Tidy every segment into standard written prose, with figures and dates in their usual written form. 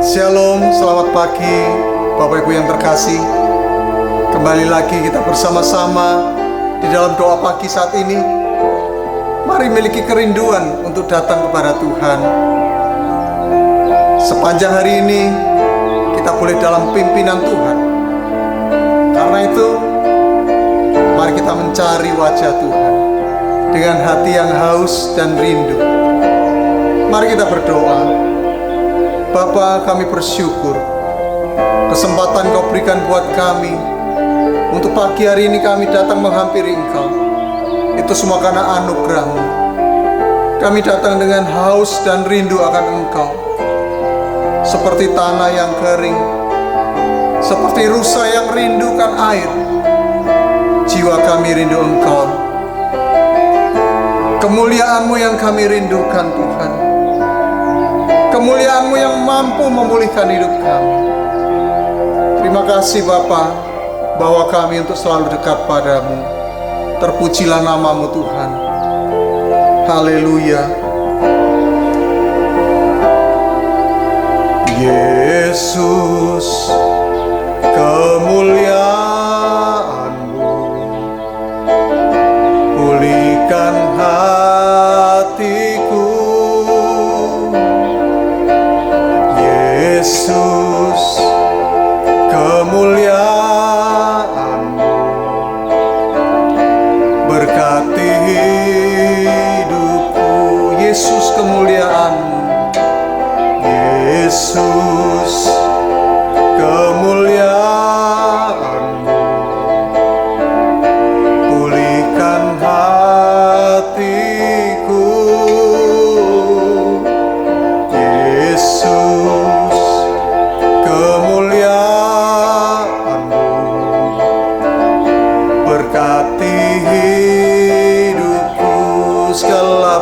Shalom, selamat pagi Bapak Ibu yang terkasih. Kembali lagi kita bersama-sama di dalam doa pagi saat ini. Mari miliki kerinduan untuk datang kepada Tuhan. Sepanjang hari ini kita boleh dalam pimpinan Tuhan. Karena itu mari kita mencari wajah Tuhan dengan hati yang haus dan rindu. Mari kita berdoa. Bapa, kami bersyukur kesempatan Kau berikan buat kami untuk pagi hari ini kami datang menghampiri Engkau. Itu semua karena anugerah-Mu. Kami datang dengan haus dan rindu akan Engkau, seperti tanah yang kering, seperti rusa yang rindukan air. Jiwa kami rindu Engkau, kemuliaan-Mu yang kami rindukan Tuhan, kemuliaan-Mu yang mampu memulihkan hidup kami. Terima kasih Bapa, bahwa kami untuk selalu dekat padamu. Terpujilah nama-Mu Tuhan. Haleluya. Yesus, kemuliaan-Mu pulihkan hatiku. Yesus, kemuliaan-Mu berkati hidupku. Yesus, kemuliaan-Mu. Yesus, kemuliaan-Mu pulihkan hatiku. Yesus, kemuliaan-Mu berkati hidupku. Segala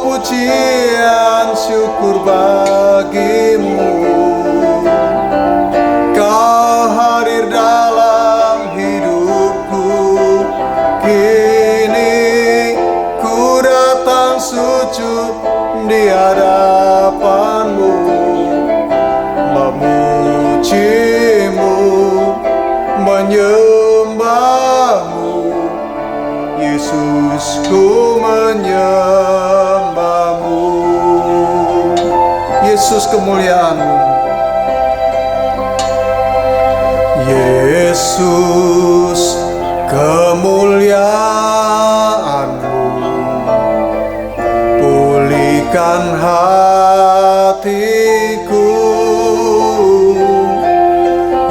pujian syukur bagi-Mu. Kau hadir dalam hidupku. Kini ku datang sujud di hadapan-Mu, memuji-Mu, menyembah-Mu. Yesus, ku menyembah-Mu. Yesus, kemuliaan-Mu. Yesus, kemuliaan-Mu pulihkan hatiku.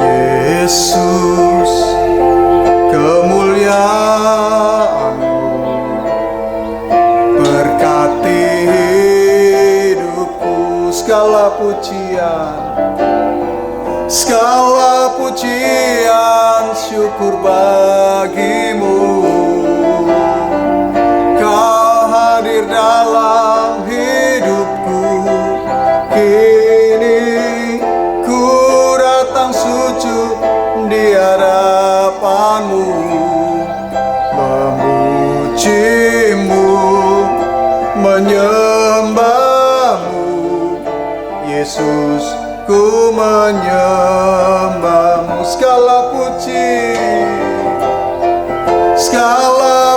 Yesus, kemuliaan-Mu berkati hidupku. Segala pujian syukur bagi-Mu. Kau hadir dalam hidupku. Kini ku datang sujud di hadapan-Mu, memuji-Mu, menyembah-Mu. Yesus, ku menyembah-Mu. Segala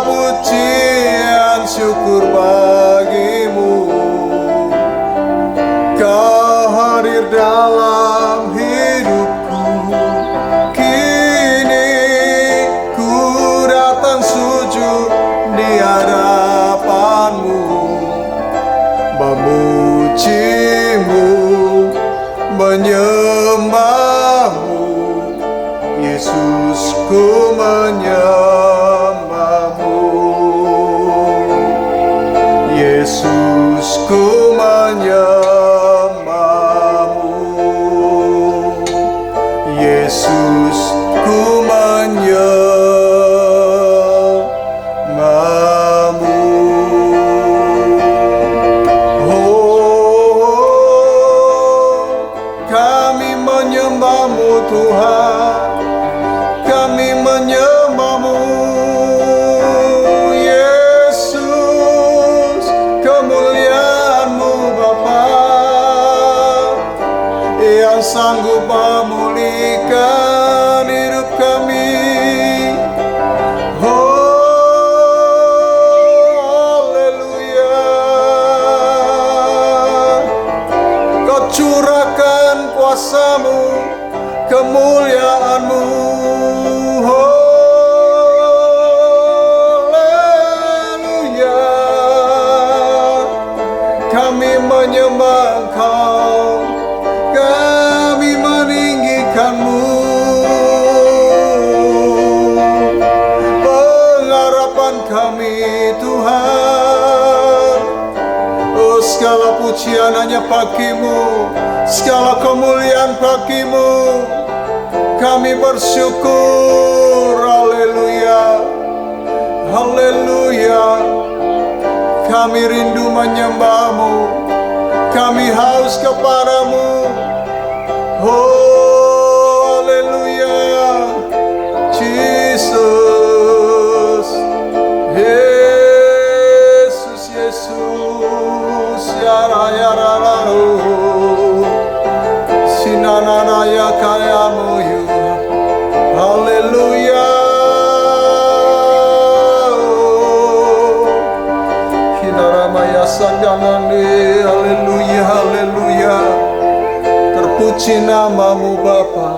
pujian syukur bagi-Mu. Kau hadir dalam hidupku. Kini ku datang sujud di hadapan-Mu, memuji-Mu, menyembahmu, Yesus ku menyembahmu, Yesus ku menyembahmu, Yesus ku menyembahmu. Kami menyembahmu Tuhan, kami menyembahmu Yesus, kemuliaan-Mu Bapa yang sanggup memulihkan hidup kami. Haleluya, Kau curahkan kuasa-Mu, kemuliaan-Mu. Haleluya, kami menyembah Engkau, kami meninggikan-Mu. Pengharapan kami Tuhan, oh segala pujian hanya bagi-Mu, segala kemuliaan bagi-Mu. Kami bersyukur, haleluya, haleluya. Kami rindu menyembah-Mu, kami haus kepada-Mu. Oh, haleluya, Jesus, Yesus, Yesus, ya raya rararu, sinanana ya kayamu yu, haleluya. Hinaramaya sanjanane, haleluya, haleluya. Terpuji nama-Mu Bapa,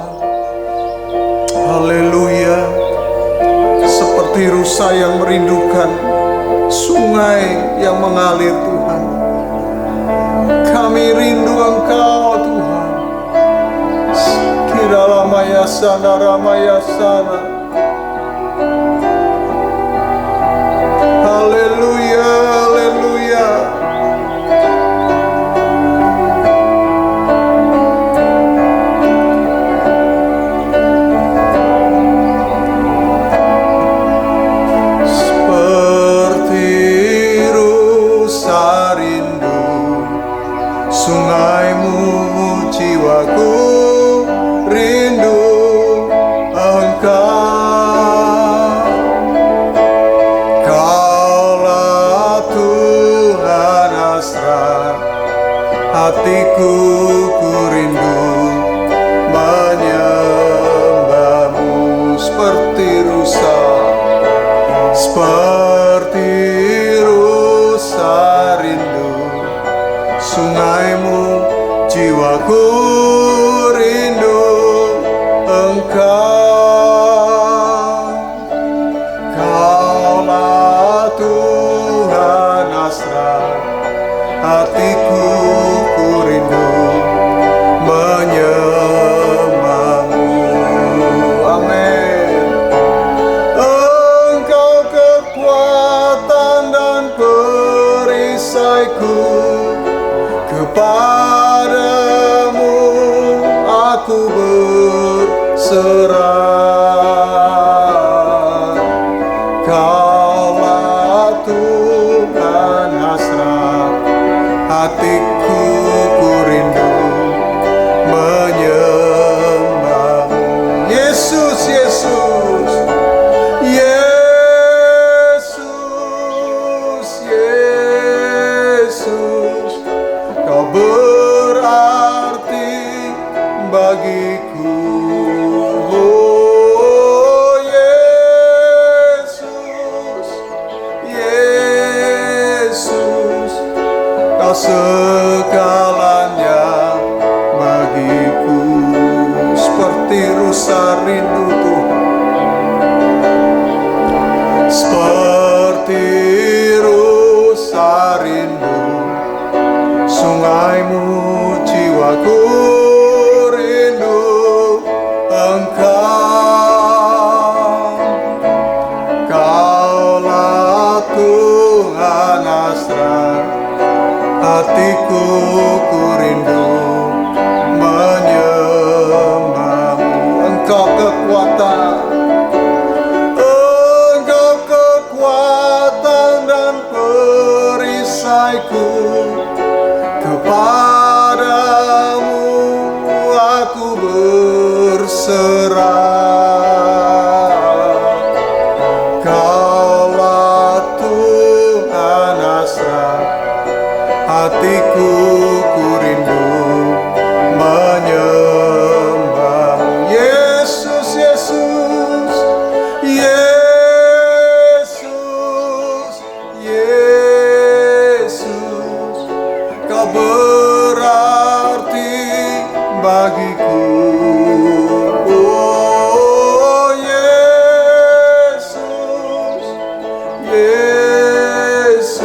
haleluya. Seperti rusa yang merindukan sungai yang mengalir Tuhan, kami rindu Engkau Tuhan. Kiralamaya sana, ramaya sana, haleluya, haleluya. Sungai-Mu jiwaku rindu Engkau. Kaulah Tuhan hasrat hatiku, ku rindu menyembah-Mu. Seperti rusa, seperti rusa rindu sungai-Mu, jiwaku rindu Engkau. Kaulah Tuhan hasrat hatiku, ku rindu menyembah-Mu. Amin. Engkau kekuatan dan perisaiku, kepadamu aku berserah. Kaulah Tuhan hasrat hatiku, ku rindu menyembah-Mu. Yesus, Yesus, Yesus, Yesus, Kau berarti bagiku. bagiku. Oh Yesus, Yesus,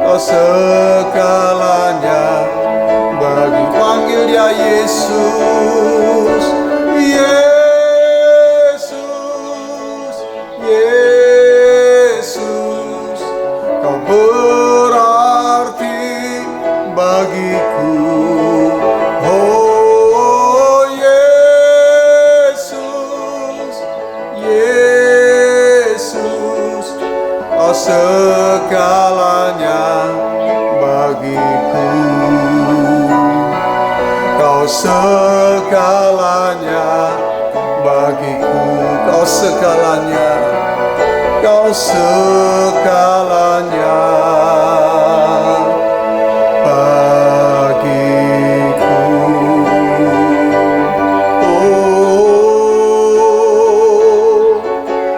kau segalanya bagi. Panggil dia Yesus, Yesus, Yesus, kau berarti bagiku. Oh Yesus, Yesus, kau segalanya bagiku. Kau segalanya bagiku. Kau segalanya, kau segalanya bagiku. Oh,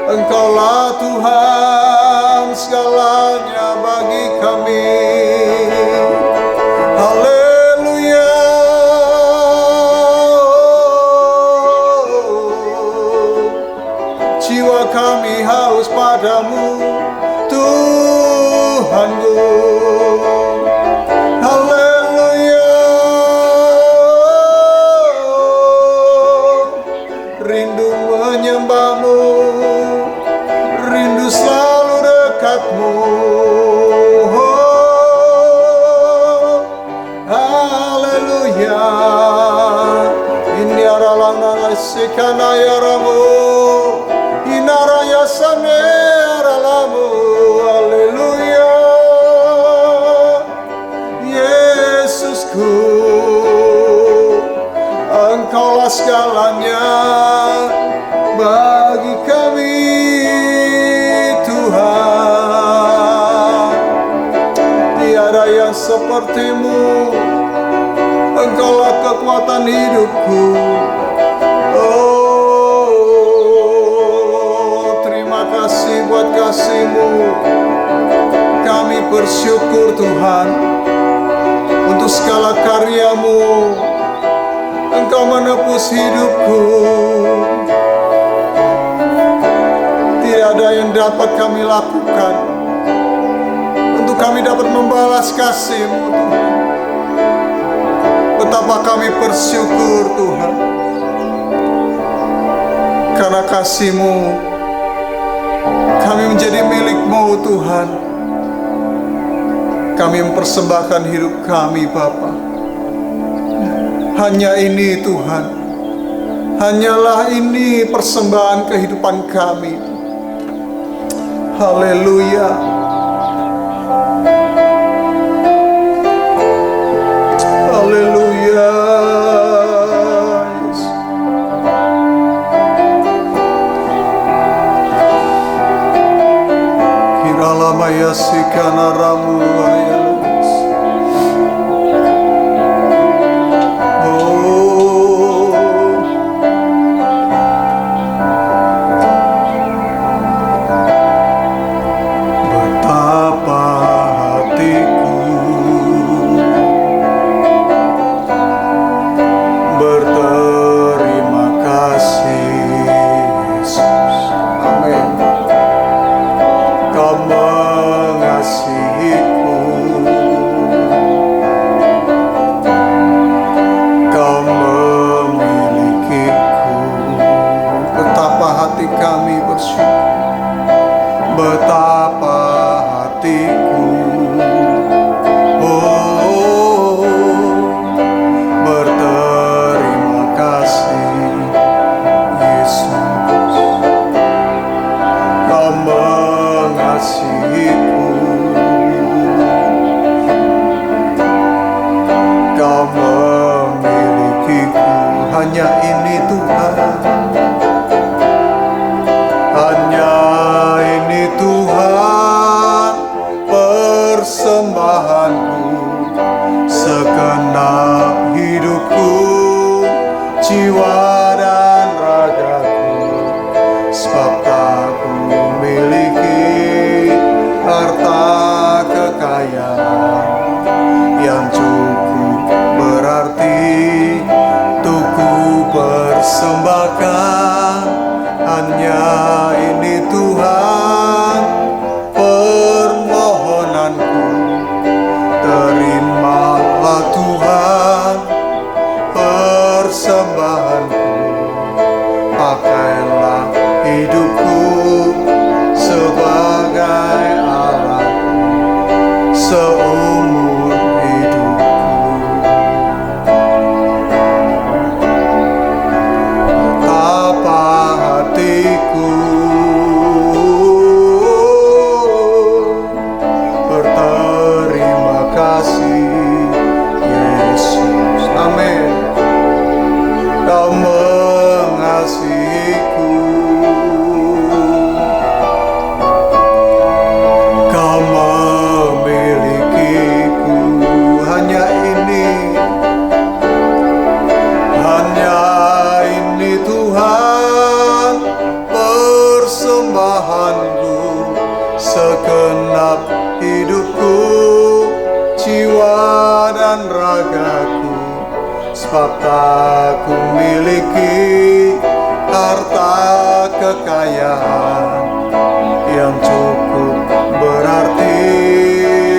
Engkaulah Tuhan segalanya bagi kami. Haleluya. Jiwa kami haus padamu, Tuhanku. Haleluya. Rindu menyembahmu, rindu selalu dekatmu. Oh, haleluya. Ini aralang sekana yaramu, inaraya sane aralamu. Haleluya. Yesusku, Engkaulah segalanya bagi kami, Tuhan. Tiada yang sepertimu, Engkaulah kekuatan hidupku. Oh, terima kasih buat kasih-Mu. Kami bersyukur Tuhan untuk segala karya-Mu. Engkau menebus hidupku. Tidak ada yang dapat kami lakukan untuk kami dapat membalas kasih-Mu, Tuhan. Betapa kami bersyukur Tuhan, karena kasih-Mu kami menjadi milik-Mu Tuhan. Kami mempersembahkan hidup kami Bapa. Hanya ini Tuhan, hanyalah ini persembahan kehidupan kami. Haleluya. Haleluya. Yes. Kiralama yasikana ramu ayas. Betapa hatiku, oh, berterima kasih Yesus. Kau mengasihiku, Kau memilikiku. Hanya ini Tuhan, hanya ini Tuhan persembahanku, segenap hidupku, jiwa dan ragaku. Sebab tak ku miliki harta kekayaan yang cukup berarti persembahan. Hanya ini Tuhan permohonanku. Terimalah Tuhan persembahanku. Pakailah hidupku sebagai alatmu seumur hidupku. Betapa hatiku berterima kasih, Yesus. Amin. Kau mengasihiku, Kau memilikiku. Hanya ini Tuhan persembahanku. Segenap hidupku, jiwa dan ragaku. Sebab tak ku miliki harta kekayaan yang cukup berarti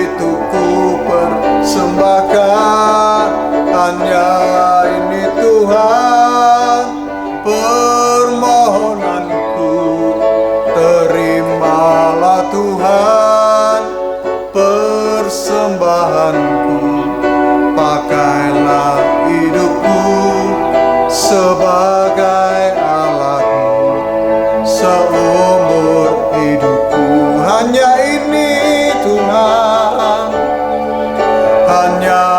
untuk ku persembahkan. Hanya ini Tuhan permohonanku. Terimalah Tuhan persembahanku. Pakailah hidupku sebagai alatmu seumur hidupku. Hanya ini Tuhan, hanya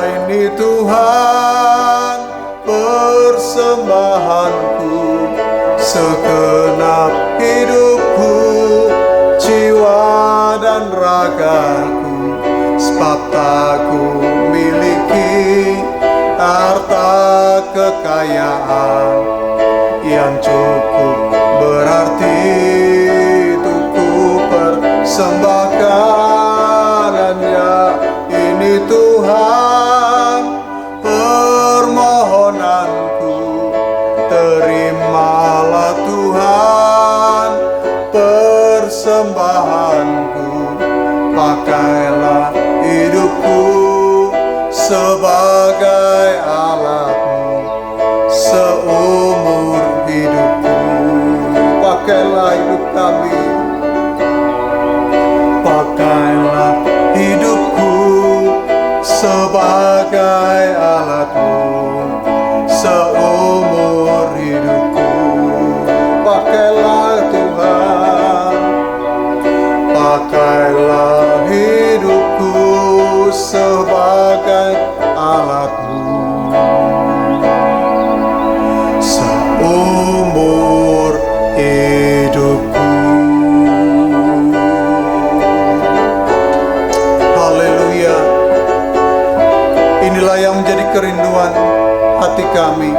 ini Tuhan persembahanku. Segenap hidupku, jiwa dan ragaku. Sebab tak ku miliki harta kekayaan yang cukup berarti untuk ku persembahkan. Hanya ini Tuhan permohonanku. Terimalah Tuhan persembahanku. Pakailah hidupku sebagai alatmu seumur hidupku. Pakailah hidup kami, pakailah hidupku sebagai alatmu seumur hidupku. Pakailah Tuhan, pakailah hidupku sebagai alatmu seumur hidupku. Haleluya. Inilah yang menjadi kerinduan hati kami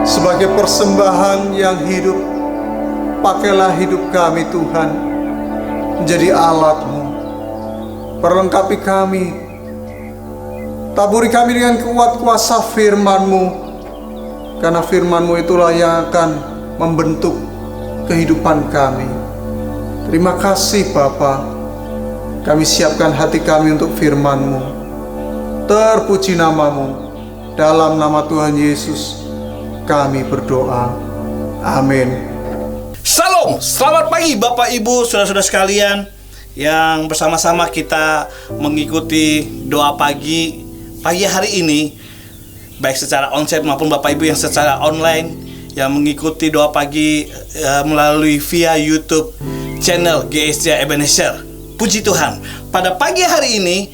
sebagai persembahan yang hidup. Pakailah hidup kami Tuhan menjadi alat-Mu. Perlengkapi kami, taburi kami dengan kuat kuasa firman-Mu, karena firman-Mu itulah yang akan membentuk kehidupan kami. Terima kasih Bapa. Kami siapkan hati kami untuk firman-Mu. Terpuji nama-Mu. Dalam nama Tuhan Yesus kami berdoa. Amin. Salam, selamat pagi Bapak Ibu, saudara-saudara sekalian yang bersama-sama kita mengikuti doa pagi hari ini, baik secara onsite maupun Bapak Ibu yang secara online yang mengikuti doa pagi melalui via YouTube channel GSJ Ebenezer. Puji Tuhan, pada pagi hari ini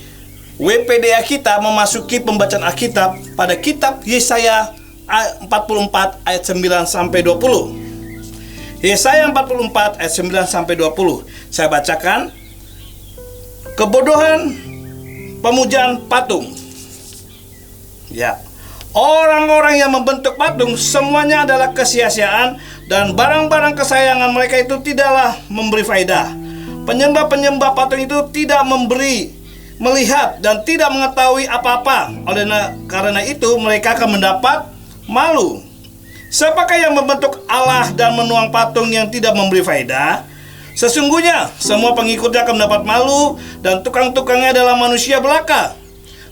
WPDA kita memasuki pembacaan Alkitab pada kitab Yesaya 44 ayat 9 sampai 20. Yesaya 44 ayat 9 sampai 20. Saya bacakan. Kebodohan pemujaan patung. Ya. Orang-orang yang membentuk patung semuanya adalah kesia-siaan, dan barang-barang kesayangan mereka itu tidaklah memberi faedah. Penyembah-penyembah patung itu tidak melihat dan tidak mengetahui apa-apa. Karena itu mereka akan mendapat malu. Siapakah yang membentuk Allah dan menuang patung yang tidak memberi faedah? Sesungguhnya semua pengikutnya akan mendapat malu, dan tukang-tukangnya adalah manusia belaka.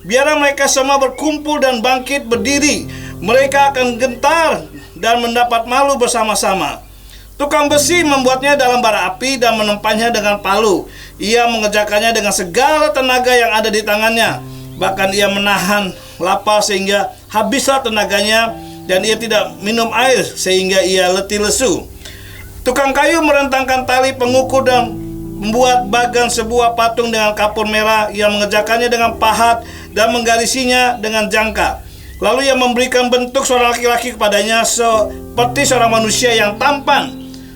Biarlah mereka semua berkumpul dan bangkit berdiri. Mereka akan gentar dan mendapat malu bersama-sama. Tukang besi membuatnya dalam bara api dan menempanya dengan palu. Ia mengerjakannya dengan segala tenaga yang ada di tangannya. Bahkan ia menahan lapar sehingga habislah tenaganya, dan ia tidak minum air sehingga ia letih lesu. Tukang kayu merentangkan tali pengukur dan membuat bagan sebuah patung dengan kapur merah. Ia mengerjakannya dengan pahat dan menggarisinya dengan jangka. Lalu ia memberikan bentuk seorang laki-laki kepadanya seperti seorang manusia yang tampan,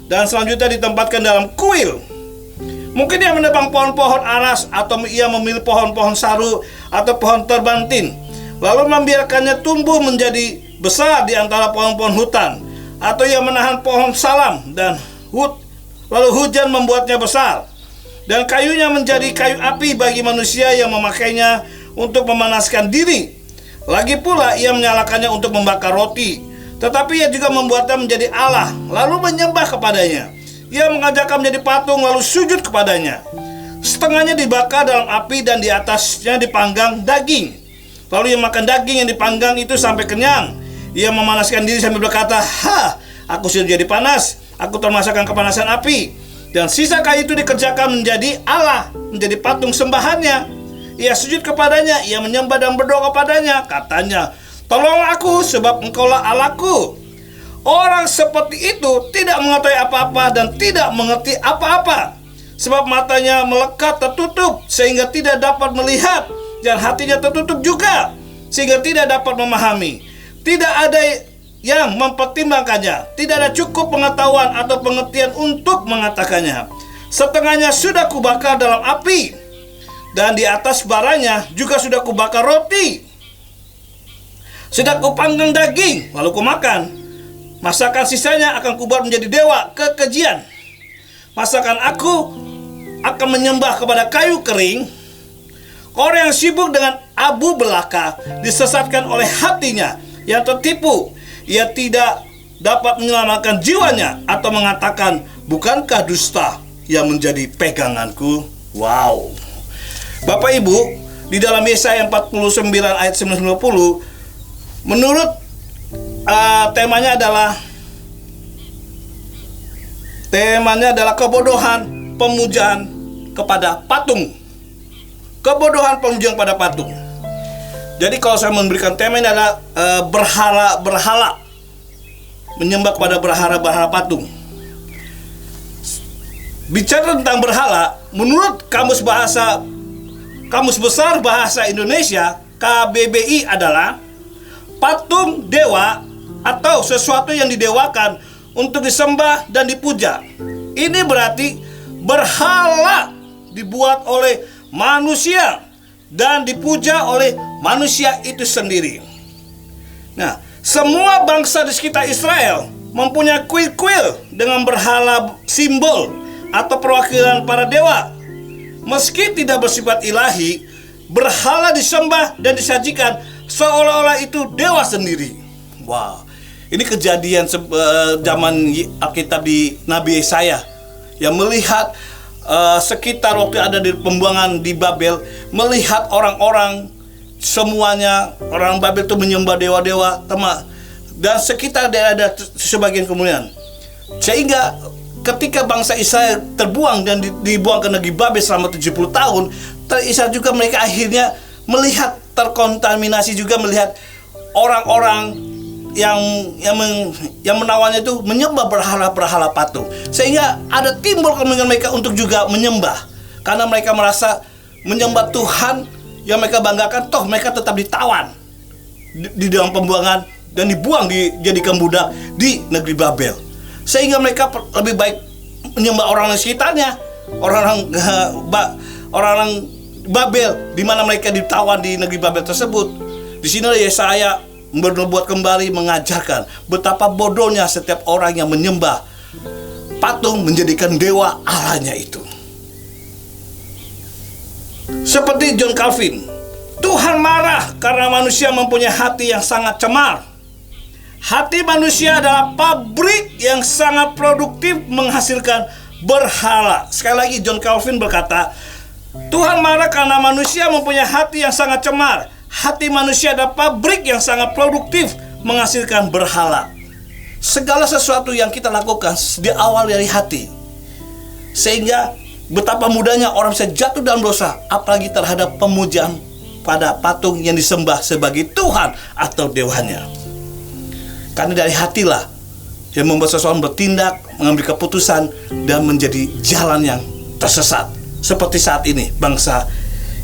dan selanjutnya ditempatkan dalam kuil. Mungkin ia menebang pohon-pohon aras, atau ia memilih pohon-pohon saru atau pohon terbantin, lalu membiarkannya tumbuh menjadi besar di antara pohon-pohon hutan. Atau ia menahan pohon salam dan lalu hujan membuatnya besar, dan kayunya menjadi kayu api bagi manusia yang memakainya untuk memanaskan diri. Lagi pula ia menyalakannya untuk membakar roti. Tetapi ia juga membuatnya menjadi Allah, lalu menyembah kepadanya. Ia mengajakkan menjadi patung, lalu sujud kepadanya. Setengahnya dibakar dalam api, dan di atasnya dipanggang daging. Lalu ia makan daging yang dipanggang itu sampai kenyang. Ia memanaskan diri sambil berkata, aku sudah jadi panas, aku termasakan kepanasan api. Dan sisa kayu itu dikerjakan menjadi Allah, menjadi patung sembahannya. Ia sujud kepadanya, ia menyembah dan berdoa kepadanya. Katanya, tolonglah aku sebab engkaulah Allahku. Orang seperti itu tidak mengetahui apa-apa dan tidak mengerti apa-apa, sebab matanya melekat tertutup sehingga tidak dapat melihat, dan hatinya tertutup juga sehingga tidak dapat memahami. Tidak ada yang mempertimbangkannya, tidak ada cukup pengetahuan atau pengertian untuk mengatakannya. Setengahnya sudah kubakar dalam api, dan di atas baranya juga sudah kubakar roti. Sudah kupanggang daging, lalu kumakan. Masakan sisanya akan kubuat menjadi dewa kekejian. Masakan aku akan menyembah kepada kayu kering. Orang yang sibuk dengan abu belaka disesatkan oleh hatinya yang tertipu. Ia tidak dapat menyelamatkan jiwanya atau mengatakan, bukankah dusta yang menjadi peganganku? Wow. Bapak Ibu, di dalam Yesaya 49 ayat 90, menurut temanya adalah kebodohan pemujaan kepada patung. Kebodohan pemujaan pada patung. Jadi kalau saya memberikan tema ini adalah berhala, menyembah kepada berhala patung. Bicara tentang berhala, menurut Kamus Besar Bahasa Indonesia (KBBI) adalah patung dewa atau sesuatu yang didewakan untuk disembah dan dipuja. Ini berarti berhala dibuat oleh manusia dan dipuja oleh manusia itu sendiri. Nah, semua bangsa di sekitar Israel mempunyai kuil-kuil dengan berhala simbol atau perwakilan para dewa. Meski tidak bersifat ilahi, berhala disembah dan disajikan seolah-olah itu dewa sendiri. Wow, ini kejadian zaman Alkitab di Nabi Yesaya yang melihat sekitar waktu ada di pembuangan di Babel, melihat orang-orang semuanya orang Babel itu menyembah dewa-dewa dan sekitar ada sebagian kemuliaan, sehingga ketika bangsa Israel terbuang dan dibuang ke negeri Babel selama 70 tahun, Israel juga mereka akhirnya melihat terkontaminasi juga, melihat orang-orang yang menawannya itu menyembah berhala patung, sehingga ada timbul kemungkinan mereka untuk juga menyembah, karena mereka merasa menyembah Tuhan yang mereka banggakan, toh mereka tetap ditawan di dalam pembuangan dan dibuang dijadikan budak di negeri Babel, sehingga mereka lebih baik menyembah orang di sekitarnya, orang-orang Babel, di mana mereka ditawan di negeri Babel tersebut. Di sini Yesaya berbuat kembali mengajarkan betapa bodohnya setiap orang yang menyembah patung, menjadikan dewa Allahnya itu. Seperti John Calvin, Tuhan marah karena manusia mempunyai hati yang sangat cemar. hati manusia adalah pabrik yang sangat produktif menghasilkan berhala. Sekali lagi John Calvin berkata, Tuhan marah karena manusia mempunyai hati yang sangat cemar. Hati manusia adalah pabrik yang sangat produktif menghasilkan berhala. Segala sesuatu yang kita lakukan di awal dari hati. Sehingga betapa mudahnya orang bisa jatuh dalam dosa, apalagi terhadap pemujaan pada patung yang disembah sebagai Tuhan atau dewanya. Karena dari hatilah yang membuat seseorang bertindak, mengambil keputusan, dan menjadi jalan yang tersesat. Seperti saat ini bangsa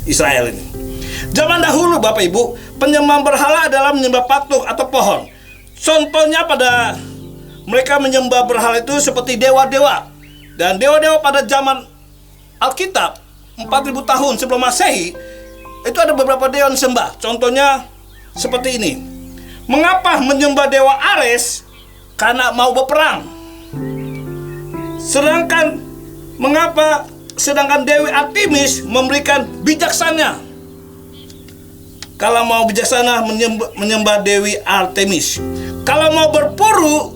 Israel ini. Zaman dahulu Bapak Ibu, penyembahan berhala adalah menyembah patung atau pohon. Contohnya pada mereka menyembah berhala itu seperti dewa-dewa. Dan dewa-dewa pada zaman Alkitab 4000 tahun sebelum Masehi, itu ada beberapa dewa yang disembah. Contohnya seperti ini. Mengapa menyembah dewa Ares? Karena mau berperang. Sedangkan Dewi Artemis memberikan bijaksana. Kalau mau bijaksana menyembah Dewi Artemis. Kalau mau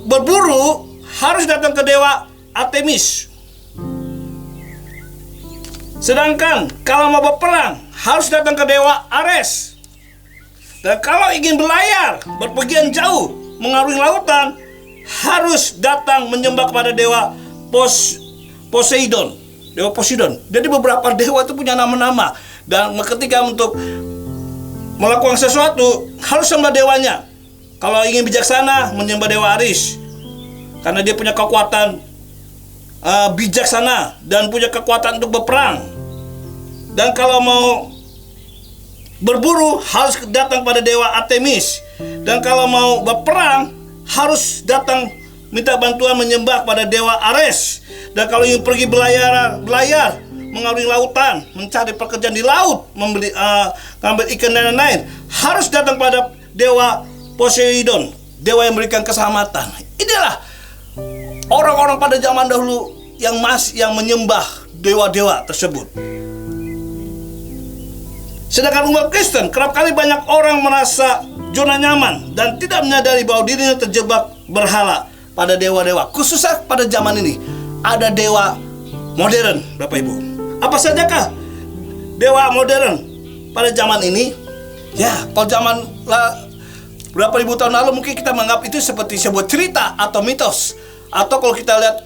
berburu harus datang ke Dewa Artemis. Sedangkan kalau mau berperang harus datang ke Dewa Ares. Dan kalau ingin berlayar, berpergian jauh, mengarungi lautan, harus datang menyembah kepada Dewa Poseidon. Dewa Poseidon. Jadi beberapa dewa itu punya nama-nama. Dan ketika untuk melakukan sesuatu harus sembah dewanya. Kalau ingin bijaksana menyembah Dewa Aris, karena dia punya kekuatan bijaksana dan punya kekuatan untuk berperang. Dan kalau mau berburu harus datang pada Dewa Artemis. Dan kalau mau berperang harus datang minta bantuan menyembah pada Dewa Ares. Dan kalau ingin pergi belayar, mengarungi lautan, mencari pekerjaan di laut, mengambil ikan dan lain-lain, harus datang pada Dewa Poseidon, dewa yang memberikan keselamatan. Inilah orang-orang pada zaman dahulu yang menyembah dewa-dewa tersebut. Sedangkan umat Kristen kerap kali banyak orang merasa zona nyaman dan tidak menyadari bahwa dirinya terjebak berhala pada dewa-dewa. Khususnya pada zaman ini ada dewa modern, Bapak Ibu. Apa sajakah dewa modern pada zaman ini? Ya, kalau zaman berapa ribu tahun lalu mungkin kita menganggap itu seperti sebuah cerita atau mitos. Atau kalau kita lihat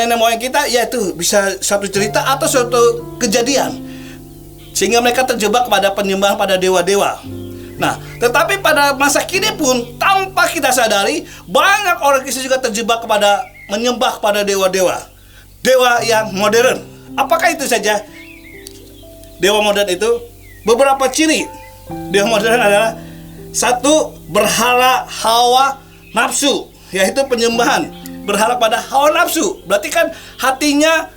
nenek moyang kita, ya itu bisa satu cerita atau suatu kejadian. Sehingga mereka terjebak pada penyembahan pada dewa-dewa. Nah, tetapi pada masa kini pun tanpa kita sadari, banyak orang Kristen juga terjebak kepada menyembah pada dewa-dewa. Dewa yang modern. Apakah itu saja? Dewa modern itu beberapa ciri. Dewa modern adalah satu, berhala hawa nafsu, yaitu penyembahan berhala pada hawa nafsu. Berarti kan hatinya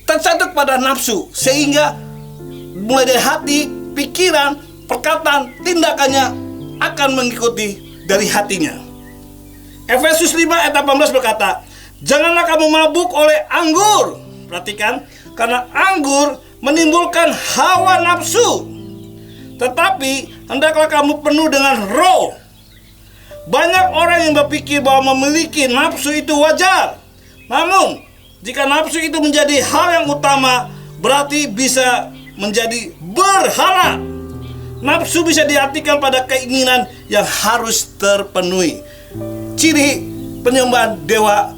tercantum pada nafsu, sehingga mulai dari hati, pikiran, perkataan, tindakannya akan mengikuti dari hatinya. Efesus 5 ayat 18 berkata, janganlah kamu mabuk oleh anggur. Perhatikan, karena anggur menimbulkan hawa nafsu. Tetapi hendaklah kamu penuh dengan roh. Banyak orang yang berpikir bahwa memiliki nafsu itu wajar. Namun, jika nafsu itu menjadi hal yang utama, berarti bisa menjadi berhala. Nafsu bisa diartikan pada keinginan yang harus terpenuhi. Ciri penyembahan dewa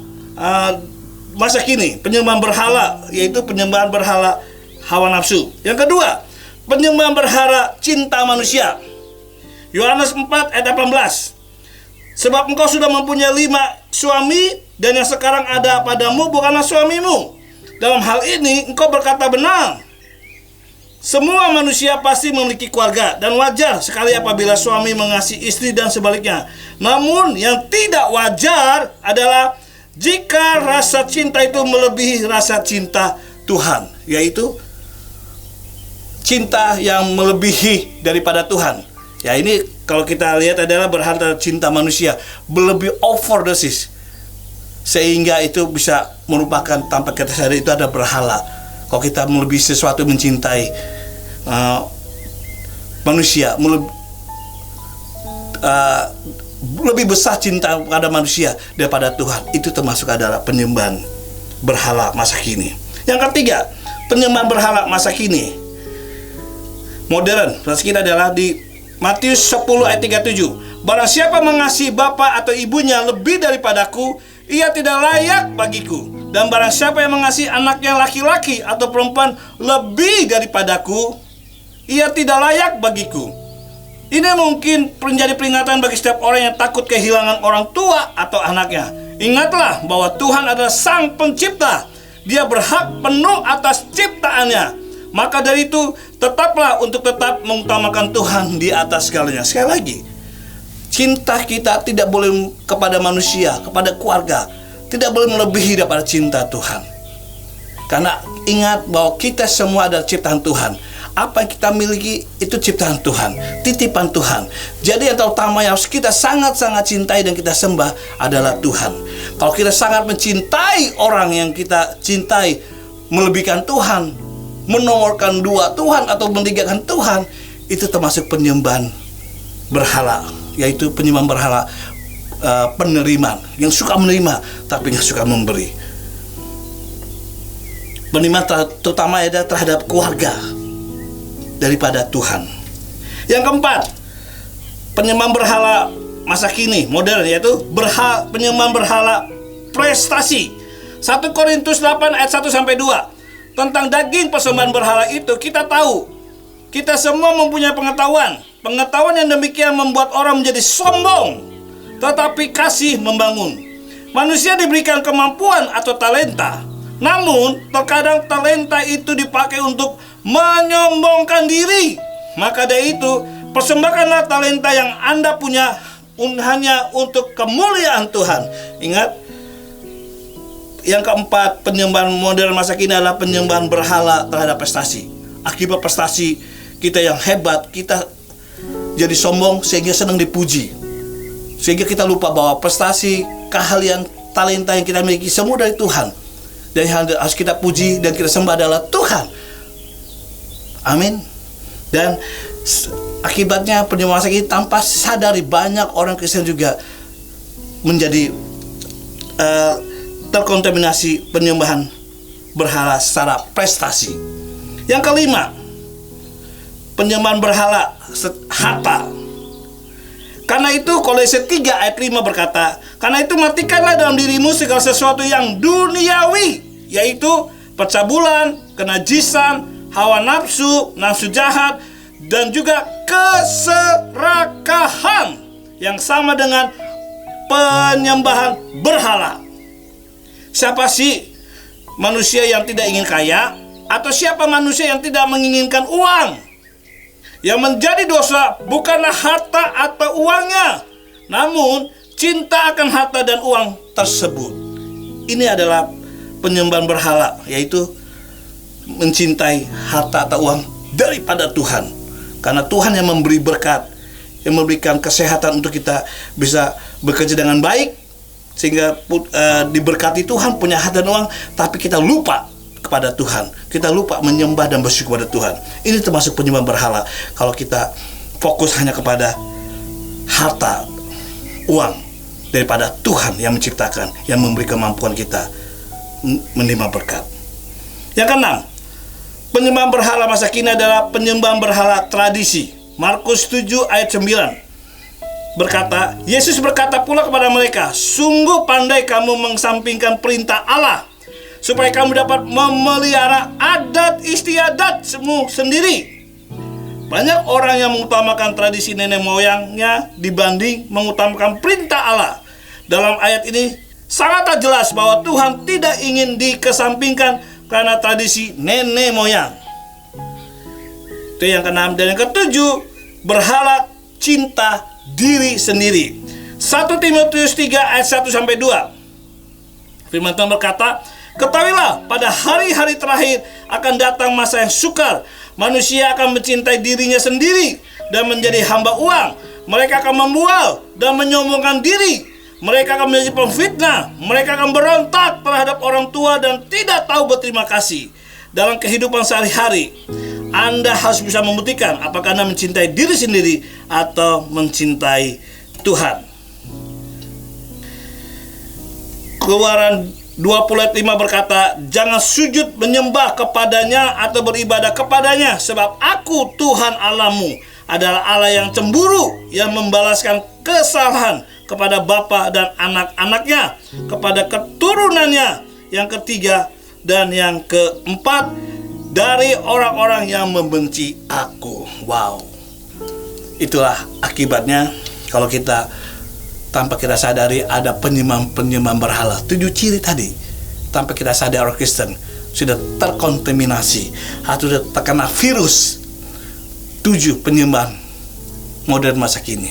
masa kini, penyembahan berhala, yaitu penyembahan berhala hawa nafsu. Yang kedua, penyembahan berhala cinta manusia. Yohanes 4 ayat 18. Sebab engkau sudah mempunyai 5 suami, dan yang sekarang ada padamu bukanlah suamimu. Dalam hal ini engkau berkata benar. Semua manusia pasti memiliki keluarga, dan wajar sekali apabila suami mengasihi istri dan sebaliknya. Namun yang tidak wajar adalah jika rasa cinta itu melebihi rasa cinta Tuhan, yaitu cinta yang melebihi daripada Tuhan. Ya, ini kalau kita lihat adalah berhala cinta manusia, berlebih overdosis, sehingga itu bisa merupakan tanpa kita sadari itu ada berhala. Kalau kita melebihi sesuatu, mencintai lebih besar cinta pada manusia daripada Tuhan. Itu termasuk adalah penyembahan berhala masa kini. Yang ketiga, penyembahan berhala masa kini modern masa kini adalah di Matius 10 ayat 37. Barang siapa mengasihi bapa atau ibunya lebih daripadaku, ia tidak layak bagiku. Dan barang siapa yang mengasihi anaknya laki-laki atau perempuan lebih daripadaku, ia tidak layak bagiku. Ini mungkin menjadi peringatan bagi setiap orang yang takut kehilangan orang tua atau anaknya. Ingatlah bahwa Tuhan adalah Sang Pencipta. Dia berhak penuh atas ciptaannya. Maka dari itu, tetaplah untuk tetap mengutamakan Tuhan di atas segalanya. Sekali lagi, cinta kita tidak boleh kepada manusia, kepada keluarga, tidak boleh melebihi daripada cinta Tuhan. Karena ingat bahwa kita semua adalah ciptaan Tuhan. Apa yang kita miliki itu ciptaan Tuhan, titipan Tuhan. Jadi yang terutama yang harus kita sangat-sangat cintai dan kita sembah adalah Tuhan. Kalau kita sangat mencintai orang yang kita cintai, melebihkan Tuhan, menomorkan dua Tuhan atau meninggikan Tuhan, itu termasuk penyembahan berhala, yaitu penyembahan berhala penerimaan, yang suka menerima tapi yang suka memberi. Penerimaan terutama ada terhadap keluarga daripada Tuhan. Yang keempat, penyembahan berhala masa kini modern, yaitu penyembahan berhala prestasi. 1 Korintus 8 ayat 1 sampai 2. Tentang daging persembahan berhala itu kita tahu. Kita semua mempunyai pengetahuan. Pengetahuan yang demikian membuat orang menjadi sombong. Tetapi kasih membangun. Manusia diberikan kemampuan atau talenta. Namun terkadang talenta itu dipakai untuk menyombongkan diri. Maka dari itu, persembahkanlah talenta yang Anda punya hanya untuk kemuliaan Tuhan. Ingat, yang keempat, penyembahan modern masa kini adalah penyembahan berhala terhadap prestasi. Akibat prestasi kita yang hebat, kita jadi sombong sehingga senang dipuji. Sehingga kita lupa bahwa prestasi, keahlian, talenta yang kita miliki semua dari Tuhan. Dan yang harus kita puji dan kita sembah adalah Tuhan. Amin. Dan akibatnya penyembahan masa kini tanpa sadari banyak orang Kristen juga menjadi terkontaminasi penyembahan berhala secara prestasi. Yang kelima, penyembahan berhala harta. Karena itu Kolose 3 ayat 5 berkata, karena itu matikanlah dalam dirimu segala sesuatu yang duniawi, yaitu percabulan, kenajisan, hawa nafsu, nafsu jahat, dan juga keserakahan yang sama dengan penyembahan berhala. Siapa sih manusia yang tidak ingin kaya? Atau siapa manusia yang tidak menginginkan uang? Yang menjadi dosa bukanlah harta atau uangnya, namun cinta akan harta dan uang tersebut. Ini adalah penyembahan berhala, yaitu mencintai harta atau uang daripada Tuhan. Karena Tuhan yang memberi berkat, yang memberikan kesehatan untuk kita bisa bekerja dengan baik, sehingga diberkati Tuhan, punya harta dan uang, tapi kita lupa kepada Tuhan. Kita lupa menyembah dan bersyukur kepada Tuhan. Ini termasuk penyembahan berhala. Kalau kita fokus hanya kepada harta, uang, daripada Tuhan yang menciptakan, yang memberi kemampuan kita menerima berkat. Yang keenam, penyembahan berhala masa kini adalah penyembahan berhala tradisi. Markus 7 ayat 9 berkata, Yesus berkata pula kepada mereka, sungguh pandai kamu mengesampingkan perintah Allah, supaya kamu dapat memelihara adat istiadatmu sendiri. Banyak orang yang mengutamakan tradisi nenek moyangnya dibanding mengutamakan perintah Allah. Dalam ayat ini sangat jelas bahwa Tuhan tidak ingin dikesampingkan karena tradisi nenek moyang. Itu yang keenam. Dan yang ketujuh, berhala cinta diri sendiri. 1 Timotius 3 ayat 1 sampai 2. Firman Tuhan berkata, ketahuilah, pada hari-hari terakhir akan datang masa yang sukar. Manusia akan mencintai dirinya sendiri dan menjadi hamba uang. Mereka akan membual dan menyombongkan diri. Mereka akan menjadi pemfitnah. Mereka akan berontak terhadap orang tua dan tidak tahu berterima kasih. Dalam kehidupan sehari-hari, Anda harus bisa membuktikan apakah Anda mencintai diri sendiri atau mencintai Tuhan. Keluaran 20 ayat 5 berkata, jangan sujud menyembah kepadanya atau beribadah kepadanya, sebab aku Tuhan Allahmu adalah Allah yang cemburu, yang membalaskan kesalahan kepada bapa dan anak-anaknya, kepada keturunannya yang ketiga dan yang keempat dari orang-orang yang membenci aku. Wow. Itulah akibatnya kalau kita tanpa kita sadari ada penyembah berhala. 7 ciri tadi, tanpa kita sadari orang Kristen sudah terkontaminasi atau sudah terkena virus 7 penyembahan modern masa kini.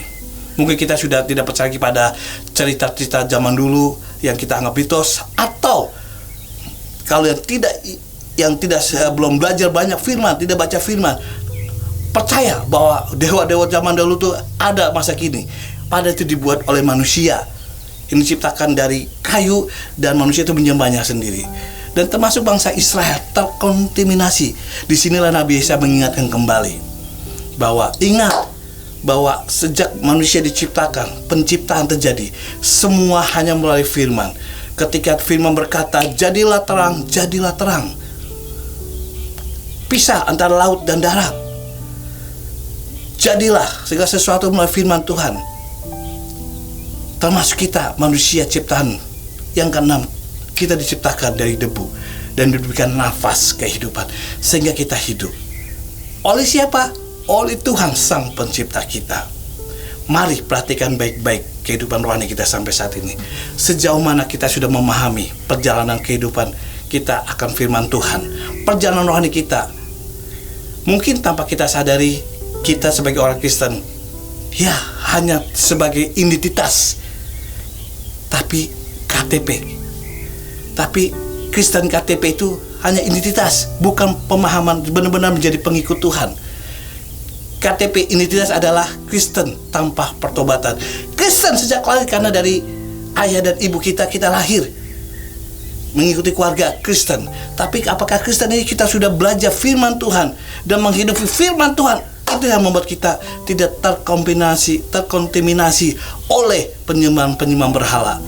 Mungkin kita sudah tidak percaya lagi pada cerita-cerita zaman dulu yang kita anggap mitos, atau kalau yang tidak belum belajar banyak firman, tidak baca firman, percaya bahwa dewa-dewa zaman dulu itu ada masa kini. Padahal itu dibuat oleh manusia, ini diciptakan dari kayu dan manusia itu menyembahnya sendiri. Dan termasuk bangsa Israel terkontaminasi. Disinilah Nabi Yesaya mengingatkan kembali bahwa ingat bahwa sejak manusia diciptakan, penciptaan terjadi, semua hanya melalui firman. Ketika firman berkata, jadilah terang, jadilah terang. Pisah antara laut dan darat. Jadilah segala sesuatu melalui firman Tuhan. Termasuk kita, manusia ciptaan yang keenam, kita diciptakan dari debu dan diberikan nafas kehidupan sehingga kita hidup. Oleh siapa? Oleh Tuhan Sang Pencipta kita. Mari perhatikan baik-baik kehidupan rohani kita sampai saat ini. Sejauh mana kita sudah memahami perjalanan kehidupan kita akan firman Tuhan. Perjalanan rohani kita, mungkin tanpa kita sadari, kita sebagai orang Kristen ya hanya sebagai identitas, tapi KTP. Tapi Kristen KTP itu hanya identitas, bukan pemahaman benar-benar menjadi pengikut Tuhan. KTP identitas adalah Kristen tanpa pertobatan. Kristen sejak lahir karena dari ayah dan ibu kita lahir mengikuti keluarga Kristen. Tapi apakah Kristen ini kita sudah belajar firman Tuhan dan menghidupi firman Tuhan? Itu yang membuat kita tidak terkontaminasi oleh penyembahan berhala.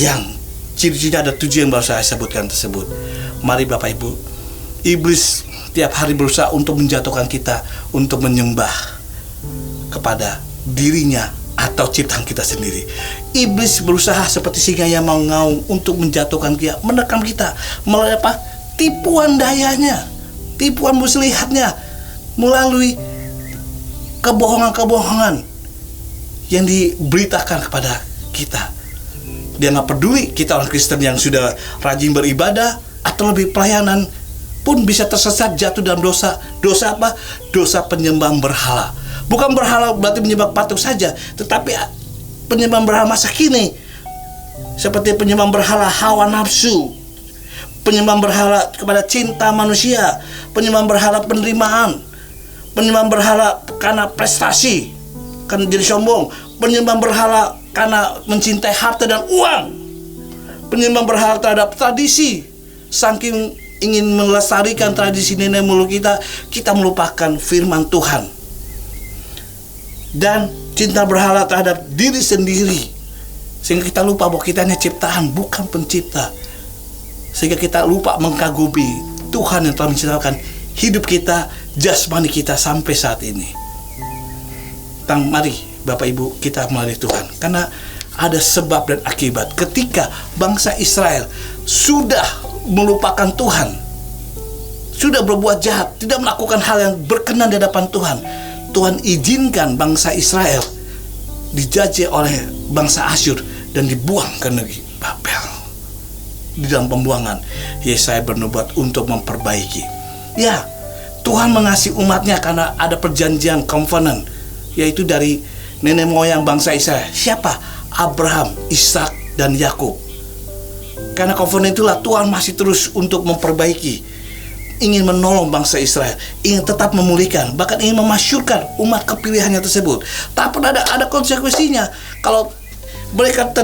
Yang ciri-cirinya ada 7 yang baru saya sebutkan tersebut. Mari Bapak Ibu, iblis tiap hari berusaha untuk menjatuhkan kita untuk menyembah kepada dirinya atau ciptaan kita sendiri. Iblis berusaha seperti singa yang mau ngaum untuk menjatuhkan kita, menekan kita melalui apa? Tipuan dayanya, tipuan muslihatnya, melalui kebohongan-kebohongan yang diberitakan kepada kita. Dia nggak peduli kita orang Kristen yang sudah rajin beribadah atau lebih pelayanan pun bisa tersesat, jatuh dalam dosa. Dosa apa? Dosa penyembahan berhala. Bukan berhala berarti menyembah patung saja, tetapi penyembahan berhala masa kini, seperti penyembahan berhala hawa nafsu, penyembahan berhala kepada cinta manusia, penyembahan berhala penerimaan, penyembahan berhala karena prestasi, karena jadi sombong, penyembahan berhala karena mencintai harta dan uang, penyembahan berhala terhadap tradisi, saking ingin melestarikan tradisi nenek moyang kita melupakan firman Tuhan. Dan cinta berhala terhadap diri sendiri, sehingga kita lupa bahwa kita hanya ciptaan, bukan pencipta. Sehingga kita lupa mengagumi Tuhan yang telah menciptakan hidup kita, jasmani kita sampai saat ini. Mari Bapak Ibu kita melalui Tuhan, karena ada sebab dan akibat. Ketika bangsa Israel sudah melupakan Tuhan, sudah berbuat jahat, tidak melakukan hal yang berkenan di hadapan Tuhan, Tuhan izinkan bangsa Israel dijajah oleh bangsa Asyur dan dibuang ke negeri Babel. Di dalam pembuangan, Yesaya bernubuat untuk memperbaiki. Ya, Tuhan mengasihi umatnya karena ada perjanjian covenant, yaitu dari nenek moyang bangsa Israel. Siapa? Abraham, Ishak, dan Yakub. Karena covenant itulah Tuhan masih terus untuk memperbaiki, ingin menolong bangsa Israel, ingin tetap memulihkan, bahkan ingin memasyurkan umat kepilihannya tersebut. Tapi ada konsekuensinya. Kalau mereka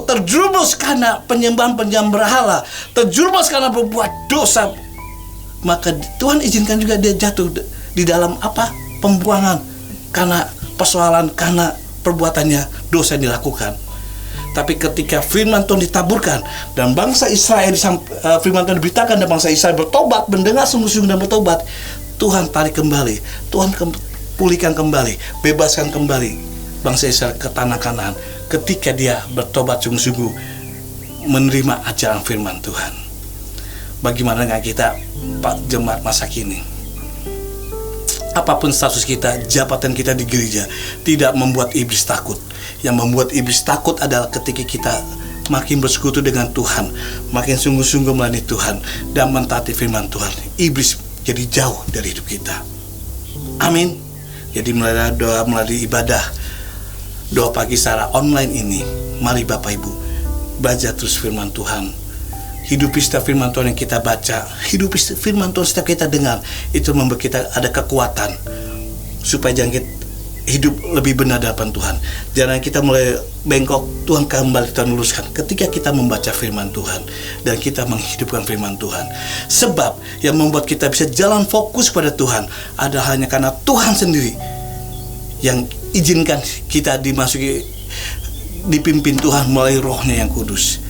terjerumus karena penyembahan berhala, terjerumus karena berbuat dosa, maka Tuhan izinkan juga dia jatuh di dalam apa? Pembuangan, karena persoalan, karena perbuatannya dosa yang dilakukan. Tapi ketika firman Tuhan ditaburkan dan bangsa Israel firman Tuhan diberitakan dan bangsa Israel bertobat, mendengar sungguh-sungguh dan bertobat, Tuhan tarik kembali, Tuhan pulihkan kembali, bebaskan kembali bangsa Israel ke tanah Kanaan ketika dia bertobat sungguh-sungguh menerima ajaran firman Tuhan. Bagaimana dengan kita, Pak Jemaat masa kini? Apapun status kita, jabatan kita di gereja tidak membuat iblis takut. Yang membuat iblis takut adalah ketika kita makin bersekutu dengan Tuhan, makin sungguh-sungguh melayani Tuhan dan mentaati firman Tuhan. Iblis jadi jauh dari hidup kita. Amin. Jadi melalui doa, melalui ibadah doa pagi secara online ini, mari Bapak Ibu belajar terus firman Tuhan. Hidupi setiap firman Tuhan yang kita baca, hidupi firman Tuhan setiap kita dengar. Itu membuat kita ada kekuatan supaya jangan kita hidup lebih benar di hadapan Tuhan. Jangan kita mulai bengkok, Tuhan kembali Tuhan luruskan ketika kita membaca firman Tuhan dan kita menghidupkan firman Tuhan. Sebab yang membuat kita bisa jalan fokus pada Tuhan adalah hanya karena Tuhan sendiri yang izinkan kita dipimpin Tuhan melalui Roh-Nya yang kudus.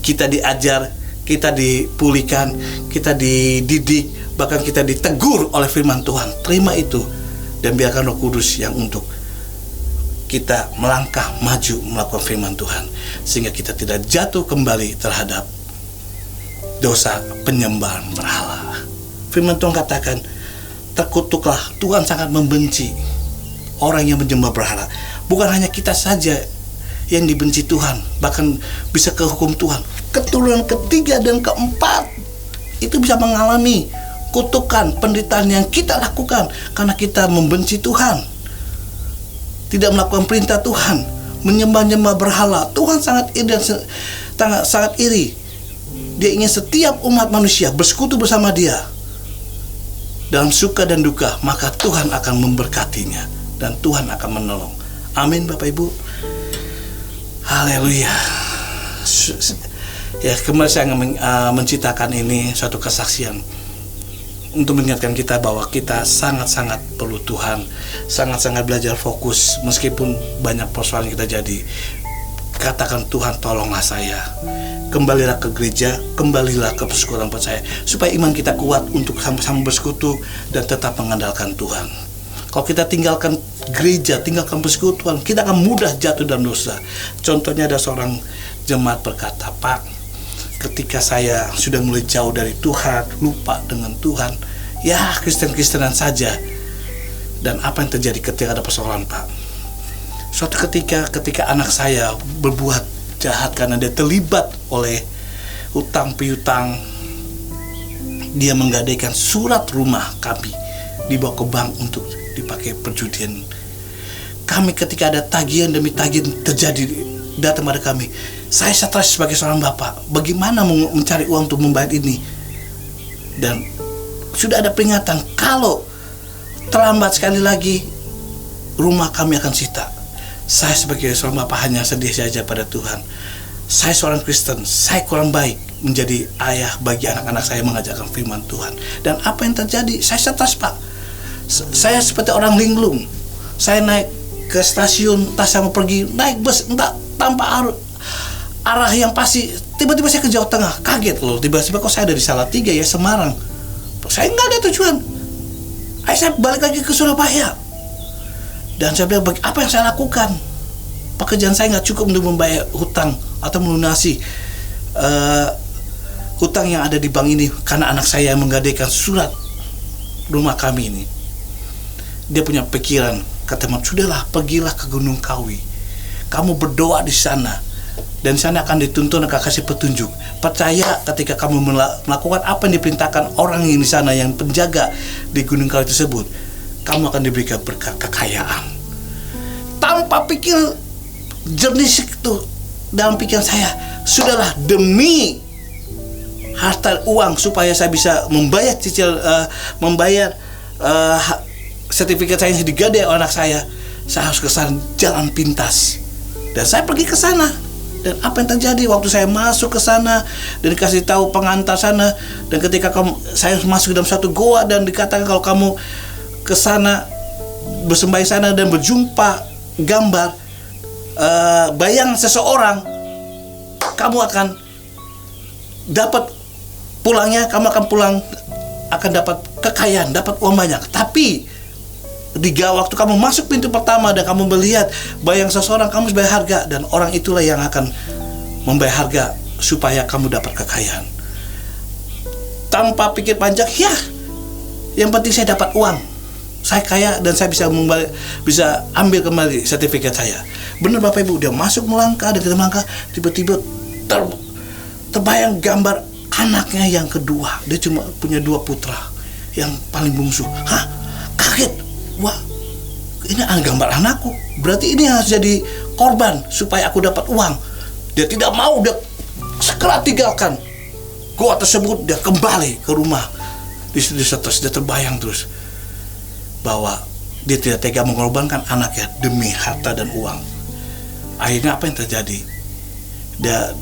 Kita diajar, kita dipulihkan, kita dididik, bahkan kita ditegur oleh firman Tuhan. Terima itu dan biarkan Roh Kudus yang untuk kita melangkah maju melakukan firman Tuhan, sehingga kita tidak jatuh kembali terhadap dosa penyembahan berhala. Firman Tuhan katakan, terkutuklah, Tuhan sangat membenci orang yang menyembah berhala. Bukan hanya kita saja yang dibenci Tuhan, bahkan bisa kehukum Tuhan. Keturunan ketiga dan keempat itu bisa mengalami kutukan, penderitaan yang kita lakukan karena kita membenci Tuhan, tidak melakukan perintah Tuhan, menyembah-nyembah berhala. Tuhan sangat iri dan sangat iri. Dia ingin setiap umat manusia bersekutu bersama Dia dalam suka dan duka, maka Tuhan akan memberkatinya dan Tuhan akan menolong. Amin Bapak Ibu. Haleluya. Ya, kemarin saya menceritakan ini suatu kesaksian untuk mengingatkan kita bahwa kita sangat-sangat perlu Tuhan, sangat-sangat belajar fokus meskipun banyak persoalan kita jadi. Katakan, Tuhan tolonglah saya, kembalilah ke gereja, kembalilah ke persekutuan percaya, supaya iman kita kuat untuk sama-sama bersekutu dan tetap mengandalkan Tuhan. Kalau kita tinggalkan gereja, tinggalkan persekutuan, kita akan mudah jatuh dalam dosa. Contohnya ada seorang jemaat berkata, Pak, ketika saya sudah mulai jauh dari Tuhan, lupa dengan Tuhan, ya Kristen-Kristenan saja. Dan apa yang terjadi ketika ada persoalan, Pak? Suatu ketika anak saya berbuat jahat karena dia terlibat oleh hutang piutang, dia menggadaikan surat rumah kami dibawa ke bank untuk dipakai perjudian. Kami ketika ada tagihan demi tagihan terjadi datang pada kami, saya stres sebagai seorang bapak, bagaimana mencari uang untuk membayar ini. Dan sudah ada peringatan, kalau terlambat sekali lagi rumah kami akan sita. Saya sebagai seorang bapak hanya sedih saja pada Tuhan. Saya seorang Kristen, saya kurang baik menjadi ayah bagi anak-anak saya mengajarkan firman Tuhan. Dan apa yang terjadi? Saya stres, Pak. Saya seperti orang linglung. Saya naik ke stasiun, entah saya mau pergi, naik bus, entah tanpa arah yang pasti. Tiba-tiba saya ke Jawa Tengah, kaget loh. Tiba-tiba kok saya ada di Salatiga ya, Semarang. Saya nggak ada tujuan. Saya balik lagi ke Surabaya. Dan saya bilang, apa yang saya lakukan? Pekerjaan saya nggak cukup untuk membayar hutang atau melunasi hutang yang ada di bank ini, karena anak saya yang menggadaikan surat rumah kami ini. Dia punya pikiran, kata, sudahlah, pergilah ke Gunung Kawi, kamu berdoa di sana, dan di sana akan dituntun, akan kasih petunjuk. Percaya ketika kamu melakukan apa yang diperintahkan orang yang di sana, yang penjaga di Gunung Kawi tersebut, kamu akan diberikan berkat kekayaan. Tanpa pikir jernih itu dalam pikiran saya, sudahlah, demi harta uang supaya saya bisa membayar sertifikat saya yang digadai oleh anak saya harus ke sana, jalan pintas. Dan saya pergi ke sana. Dan apa yang terjadi waktu saya masuk ke sana dan dikasih tahu pengantar sana, dan ketika saya masuk dalam satu goa dan dikatakan kalau kamu ke sana, bersembahyang sana dan berjumpa gambar, bayang seseorang, kamu akan dapat pulangnya, kamu akan pulang akan dapat kekayaan, dapat uang banyak. Tapi waktu kamu masuk pintu pertama dan kamu melihat bayang seseorang, kamu bayar harga, dan orang itulah yang akan membayar harga supaya kamu dapat kekayaan. Tanpa pikir panjang, ya, yang penting saya dapat uang, saya kaya dan saya bisa ambil kembali sertifikat saya. Benar Bapak Ibu, dia masuk melangkah dan kita melangkah, tiba-tiba terbayang gambar anaknya yang kedua. Dia cuma punya 2 putra, yang paling bungsu. Kaget, wah, ini gambar anakku, berarti ini harus jadi korban supaya aku dapat uang. Dia tidak mau, dia segera tinggalkan gua tersebut, dia kembali ke rumah. Di situ dia terbayang terus bahwa dia tidak tega mengorbankan anaknya demi harta dan uang. Akhirnya apa yang terjadi? Dia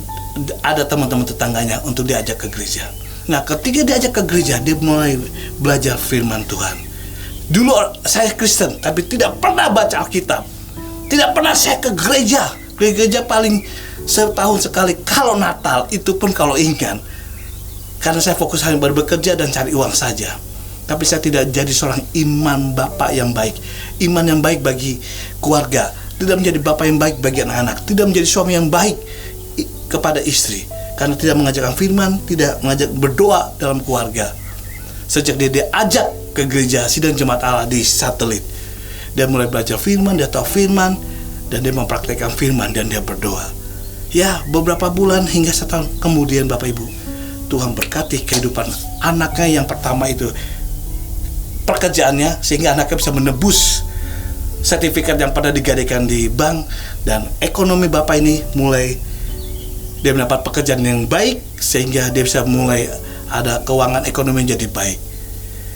ada teman-teman tetangganya untuk diajak ke gereja. Nah, ketika diajak ke gereja, dia mulai belajar firman Tuhan. Dulu saya Kristen, tapi tidak pernah baca Alkitab. Tidak pernah saya ke gereja. Ke gereja paling setahun sekali, kalau Natal, itu pun kalau ingat. Karena saya fokus hanya bekerja dan cari uang saja. Tapi saya tidak jadi seorang imam bapak yang baik. Iman yang baik bagi keluarga. Tidak menjadi bapak yang baik bagi anak-anak. Tidak menjadi suami yang baik kepada istri. Karena tidak mengajarkan firman, tidak mengajak berdoa dalam keluarga. Sejak dia diajak ke gereja Sidang Jemaat Allah di satelit, dia mulai belajar firman, dia tahu firman, dan dia mempraktekkan firman, dan dia berdoa. Ya, beberapa bulan hingga 1 tahun kemudian Bapak Ibu, Tuhan berkati kehidupan anaknya yang pertama itu, pekerjaannya, sehingga anaknya bisa menebus sertifikat yang pernah digadaikan di bank. Dan ekonomi Bapak ini mulai, dia mendapat pekerjaan yang baik, sehingga dia bisa mulai ada keuangan ekonomi yang jadi baik.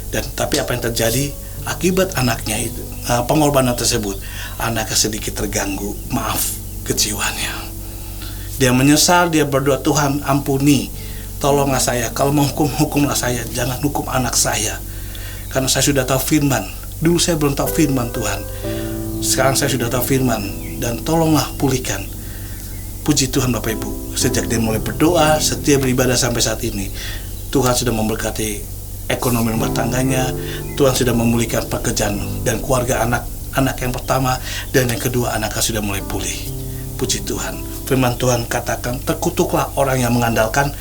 Dan tapi apa yang terjadi akibat anaknya itu, pengorbanan tersebut, anaknya sedikit terganggu, kejiwaannya. Dia menyesal, dia berdoa, Tuhan ampuni, tolonglah saya, kalau mau hukumlah saya, jangan hukum anak saya. Karena saya sudah tahu firman. Dulu saya belum tahu firman Tuhan, sekarang saya sudah tahu firman, dan tolonglah pulihkan. Puji Tuhan Bapak Ibu, sejak dia mulai berdoa, setia beribadah sampai saat ini, Tuhan sudah memberkati ekonomi rumah tangganya. Tuhan sudah memulihkan pekerjaan dan keluarga anak yang pertama, dan yang kedua anaknya sudah mulai pulih. Puji Tuhan. Firman Tuhan katakan, terkutuklah orang yang mengandalkan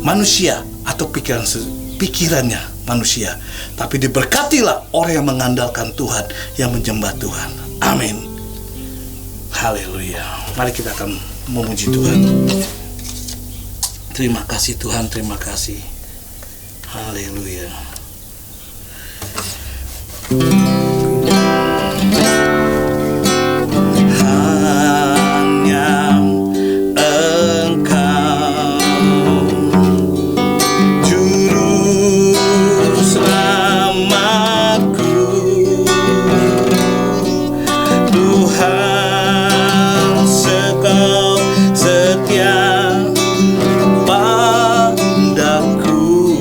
manusia atau pikirannya manusia, tapi diberkatilah orang yang mengandalkan Tuhan, yang menyembah Tuhan. Amin. Haleluya. Mari kita akan memuji Tuhan. Terima kasih Tuhan, terima kasih. Haleluya. Hanya Engkau juru selamatku, Tuhan Engkau setia padaku.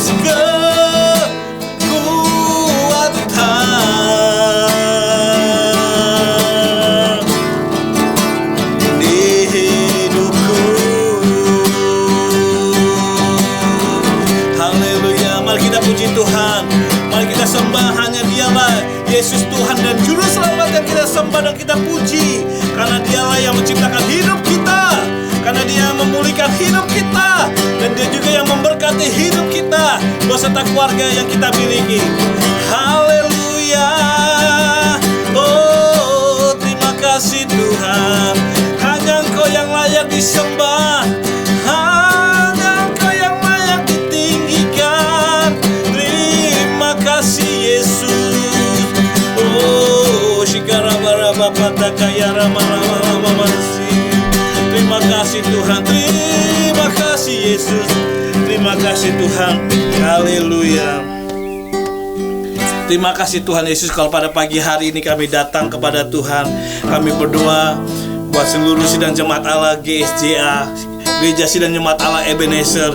Yesus kekuatan di hidupku. Haleluya. Mari kita puji Tuhan, mari kita sembah. Hanya Dialah Yesus Tuhan dan Juru Selamat yang kita sembah dan kita puji, karena Dialah yang menciptakan hidup kita, karena Dia memulihkan hidup kita, dan Dia juga yang memberkati hidup kita beserta keluarga yang kita miliki. Haleluya. Oh, terima kasih Tuhan. Hanya Engkau yang layak disembah, hanya Engkau yang layak ditinggikan. Terima kasih Yesus. Oh, terima kasih Tuhan, terima kasih Yesus, terima kasih Tuhan. Haleluya. Terima kasih Tuhan Yesus, kalau pada pagi hari ini kami datang kepada Tuhan, kami berdoa buat seluruh sidang jemaat Allah GSJA, Gereja Sidang Jemaat Allah Ebenezer,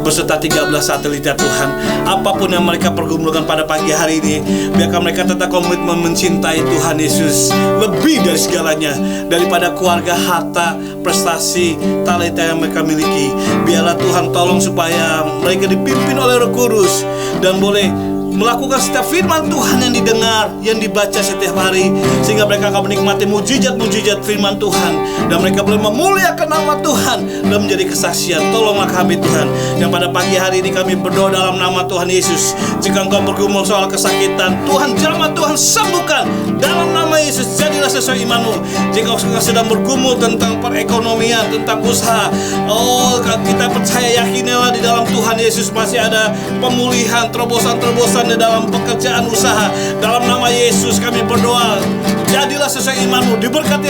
beserta 13 satelit ya Tuhan. Apapun yang mereka pergumulkan pada pagi hari ini, biarkan mereka tetap komitmen mencintai Tuhan Yesus lebih dari segalanya, daripada keluarga, harta, prestasi, talenta yang mereka miliki. Biarlah Tuhan tolong supaya mereka dipimpin oleh Roh Kudus dan boleh melakukan setiap firman Tuhan yang didengar, yang dibaca setiap hari, sehingga mereka akan menikmati mujizat-mujizat firman Tuhan, dan mereka boleh memuliakan nama Tuhan dan menjadi kesaksian. Tolonglah kami Tuhan, yang pada pagi hari ini kami berdoa dalam nama Tuhan Yesus. Jika Engkau bergumul soal kesakitan, Tuhan jamah, Tuhan sembuhkan dalam nama Yesus. Jadilah sesuai imanmu. Jika Engkau sedang bergumul tentang perekonomian, tentang usaha, oh kita percaya, yakinilah di dalam Tuhan Yesus masih ada pemulihan, terobosan-terobosan di dalam pekerjaan usaha. Dalam nama Yesus kami berdoa, jadilah sesuai imanmu, diberkati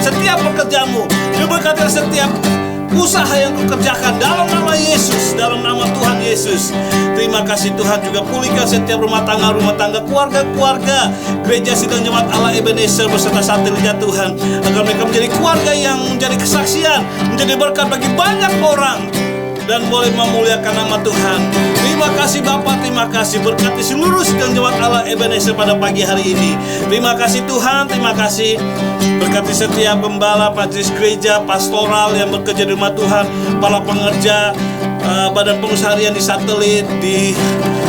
setiap pekerjaanmu, diberkati setiap usaha yang kau kerjakan dalam nama Yesus, dalam nama Tuhan Yesus. Terima kasih Tuhan, juga pulihkan setiap rumah tangga, keluarga Gereja Sidang Jemaat Allah Ebenezer beserta satelitnya Tuhan, agar mereka menjadi keluarga yang menjadi kesaksian, menjadi berkat bagi banyak orang, dan boleh memuliakan nama Tuhan. Terima kasih Bapa, terima kasih, berkati seluruh sidang jemaat Allah Ebenezer pada pagi hari ini. Terima kasih Tuhan, terima kasih, berkati setiap gembala, majelis gereja, pastoral yang bekerja di rumah Tuhan, para pengerja, badan pengusaha harian di satelit, di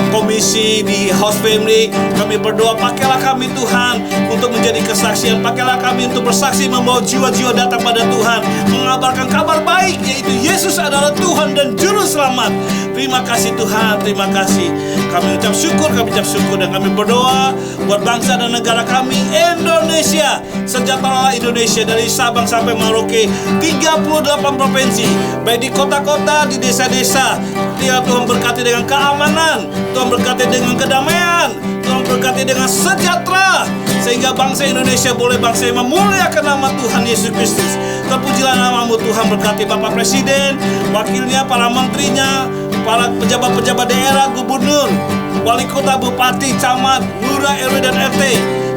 komisi, di house family. Kami berdoa, pakailah kami Tuhan untuk menjadi kesaksian, pakailah kami untuk bersaksi, membawa jiwa-jiwa datang pada Tuhan, mengabarkan kabar baik, yaitu Yesus adalah Tuhan dan Juru Selamat. Terima kasih Tuhan, terima kasih. Kami ucap syukur, dan kami berdoa buat bangsa dan negara kami Indonesia. Sejahteralah Indonesia dari Sabang sampai Merauke, 38 provinsi, baik di kota-kota, di desa-desa. Tuhan berkati dengan keamanan, Tuhan berkati dengan kedamaian, Tuhan berkati dengan sejahtera, sehingga bangsa Indonesia boleh bangsa yang memuliakan nama Tuhan Yesus Kristus. Terpujilah namamu Tuhan, berkati Bapak Presiden, wakilnya, para menterinya, para pejabat-pejabat daerah, gubernur, wali kota, bupati, camat, lurah, RW dan RT,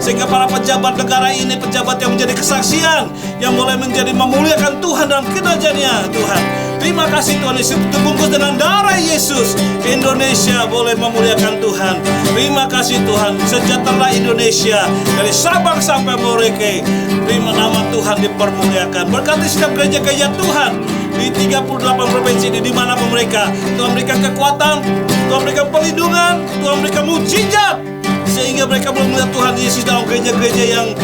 sehingga para pejabat negara ini, pejabat yang menjadi kesaksian, yang boleh menjadi memuliakan Tuhan dalam kinerjanya Tuhan. Terima kasih Tuhan Yesus, terbungkus dengan darah Yesus, Indonesia boleh memuliakan Tuhan. Terima kasih Tuhan, sejahtera Indonesia dari Sabang sampai Merauke. Terima nama Tuhan dipermuliakan. Berkati setiap gereja-gereja Tuhan di 38 provinsi ini, di mana mereka, Tuhan berikan kekuatan, Tuhan berikan perlindungan, Tuhan berikan mujizat, sehingga mereka boleh melihat Tuhan Yesus dalam gereja-gereja yang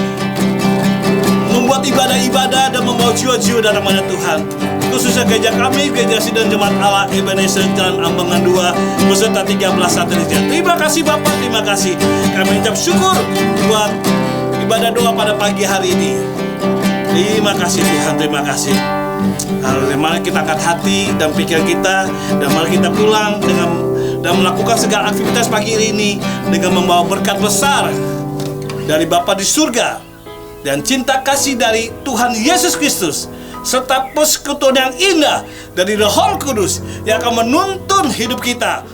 membuat ibadah-ibadah dan membawa jiwa-jiwa datang pada Tuhan. Khususnya gereja kami, Gereja Sidang Jemaat Allah Ebenezer Jalan Ambangan 2 beserta 13 satelitnya. Terima kasih Bapak, terima kasih. Kami ucap syukur buat ibadah doa pada pagi hari ini. Terima kasih Tuhan, terima kasih. Mari kita angkat hati dan pikiran kita, dan mari kita pulang dan melakukan segala aktivitas pagi ini dengan membawa berkat besar dari Bapa di surga dan cinta kasih dari Tuhan Yesus Kristus, serta persekutuan yang indah dari Roh Kudus yang akan menuntun hidup kita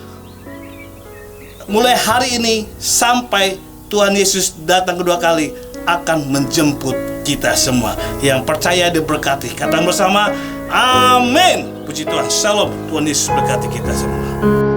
mulai hari ini sampai Tuhan Yesus datang kedua kali, akan menjemput kita semua. Yang percaya diberkati. Katakan bersama, amin. Puji Tuhan, shalom. Tuhan Yesus berkati kita semua.